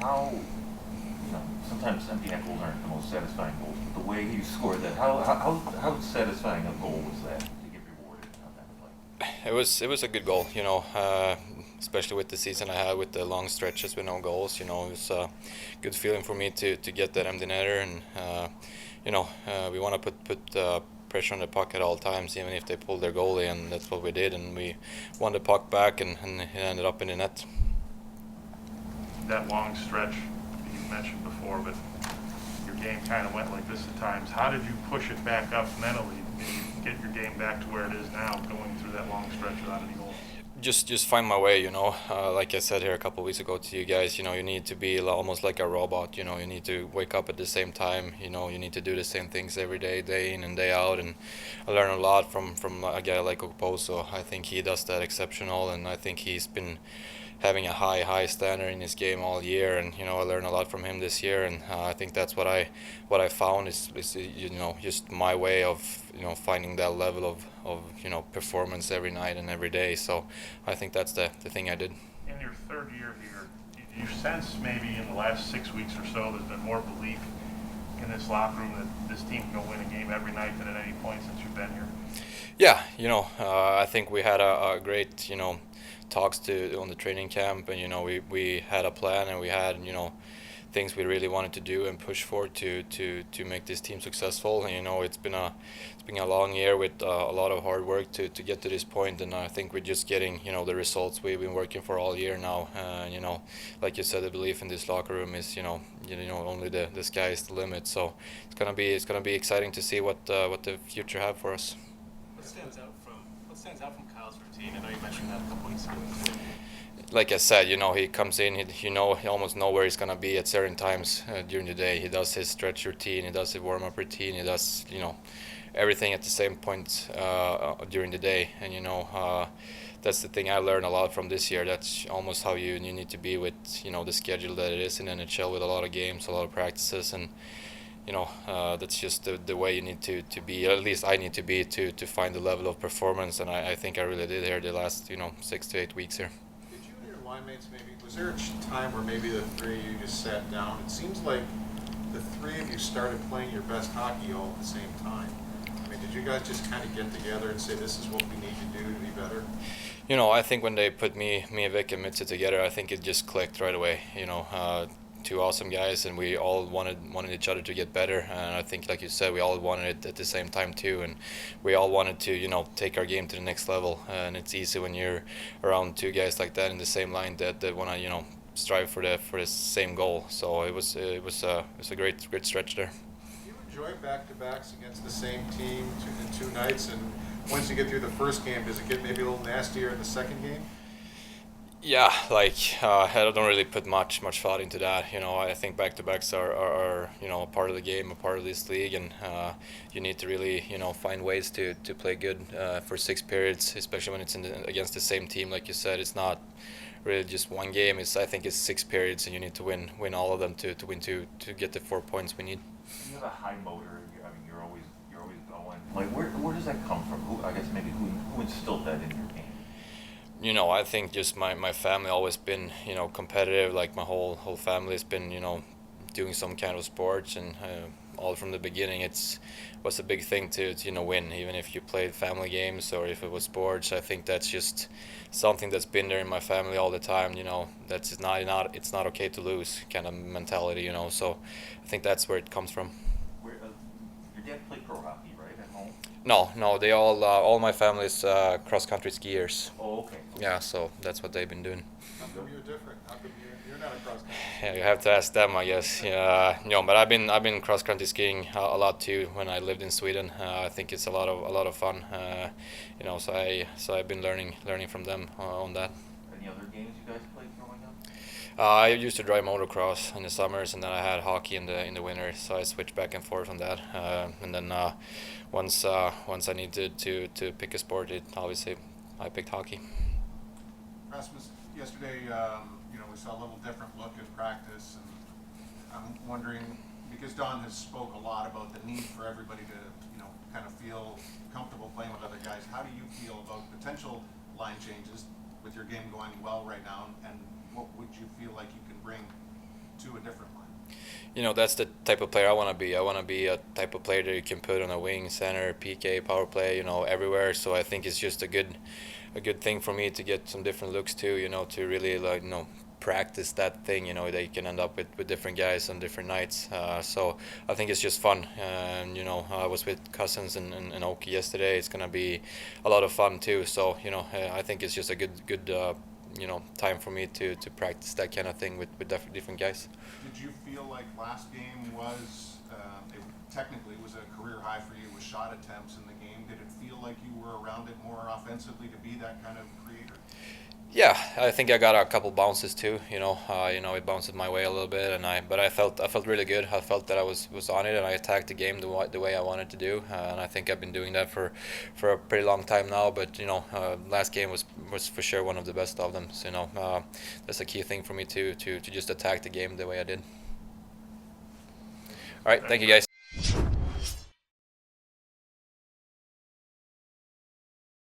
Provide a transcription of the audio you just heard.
how, sometimes empty net goals aren't the most satisfying goals, but the way you scored that, how satisfying a goal was that to get rewarded on that play? It was a good goal, especially with the season I had with the long stretches with no goals. It was a good feeling for me to get that empty netter, and we want to put pressure on the puck at all times, even if they pull their goalie, and that's what we did, and we won the puck back, and it ended up in the net. That long stretch that you mentioned before, but your game kind of went like this at times. How did you push it back up mentally and get your game back to where it is now, going through that long stretch without any goals? Just find my way. Like I said here a couple of weeks ago to you guys, you need to be almost like a robot. You need to wake up at the same time. You need to do the same things every day in and day out. And I learn a lot from a guy like Okposo. I think he does that exceptional, and I think he's been having a high standard in his game all year, and I learned a lot from him this year, and I think that's what I found is just my way of finding that level of performance every night and every day. So I think that's the thing I did. In your third year here, do you sense maybe in the last 6 weeks or so there's been more belief in this locker room that this team can go win a game every night than at any point since you've been here? Yeah, I think we had a great talks on the training camp, and we had a plan, and we had things we really wanted to do and push for to make this team successful. And it's been a long year with a lot of hard work to get to this point, and I think we're just getting the results we've been working for all year now. Like you said, the belief in this locker room is only the sky is the limit. So it's gonna be exciting to see what the future have for us. What stands out from Kyle's routine? I know you mentioned that a couple weeks ago. Like I said, he comes in, he almost know where he's gonna be at certain times during the day. He does his stretch routine, he does his warm-up routine, he does everything at the same point during the day. And that's the thing I learned a lot from this year. That's almost how you need to be with the schedule that it is in NHL, with a lot of games, a lot of practices, and that's just the way you need to be. At least I need to be to find the level of performance, and I think I really did here the last 6 to 8 weeks here. Did you and your line mates was there a time where maybe the three of you just sat down? It seems like the three of you started playing your best hockey all at the same time. I mean, did you guys just kind of get together and say, this is what we need to do to be better? I think when they put me and Vic and Mitzi together, I think it just clicked right away. Two awesome guys, and we all wanted each other to get better, and I think, like you said, we all wanted it at the same time too, and we all wanted to take our game to the next level. And it's easy when you're around two guys like that in the same line that want to strive for the same goal. So it was a great stretch there. Do you enjoy back-to-backs against the same team in 2 nights, and once you get through the first game, does it get maybe a little nastier in the second game? Yeah, I don't really put much thought into that. I think back-to-backs are a part of the game, a part of this league, and you need to really find ways to play good for 6 periods, especially when it's against the same team. Like you said, it's not really just one game. I think it's 6 periods, and you need to win all of them to win to get the 4 points we need. You have a high motor. You're always going. Like where does that come from? Who instilled that in your game? I think just my family always been, competitive. Like my whole family's been, doing some kind of sports, and all from the beginning, was a big thing to win, even if you played family games or if it was sports. I think that's just something that's been there in my family all the time. That's it's not okay to lose kind of mentality. So I think that's where it comes from. Your dad played pro hockey, right, at home? No, they all my family's cross country skiers. Oh, okay. Yeah, so that's what they've been doing. How come you're different? How come you're not a cross-country? Yeah, you have to ask them, I guess. Yeah, but I've been cross country skiing a lot too when I lived in Sweden. I think it's a lot of fun. So I've been learning from them on that. Any other games you guys played growing up? I used to drive motocross in the summers, and then I had hockey in the winter. So I switched back and forth on that. And then once I needed to pick a sport, obviously I picked hockey. Rasmus, yesterday, we saw a little different look in practice, and I'm wondering, because Don has spoke a lot about the need for everybody to, kind of feel comfortable playing with other guys. How do you feel about potential line changes with your game going well right now, and what would you feel like you can bring to a different line? You know, that's the type of player I want to be. I want to be a type of player that you can put on a wing, center, PK, power play, you know, everywhere. So I think it's just a good thing for me to get some different looks too, you know, to really like, you know, practice that thing, you know, that you can end up with different guys on different nights. So I think it's just fun. And, you know, I was with Cousins and Oki yesterday. It's going to be a lot of fun too. So, you know, I think it's just a good you know, time for me to practice that kind of thing with different guys. Did you feel like last game was, it technically was a career high for you with shot attempts in the game? Did it feel like you were around it more offensively to be that kind of creator? Yeah, I think I got a couple bounces too. You know, it bounced my way a little bit, but I felt really good. I felt that I was on it, and I attacked the game the way I wanted to do. And I think I've been doing that for a pretty long time now. But you know, last game was for sure one of the best of them. So you know, that's a key thing for me to just attack the game the way I did. All right, thank you guys.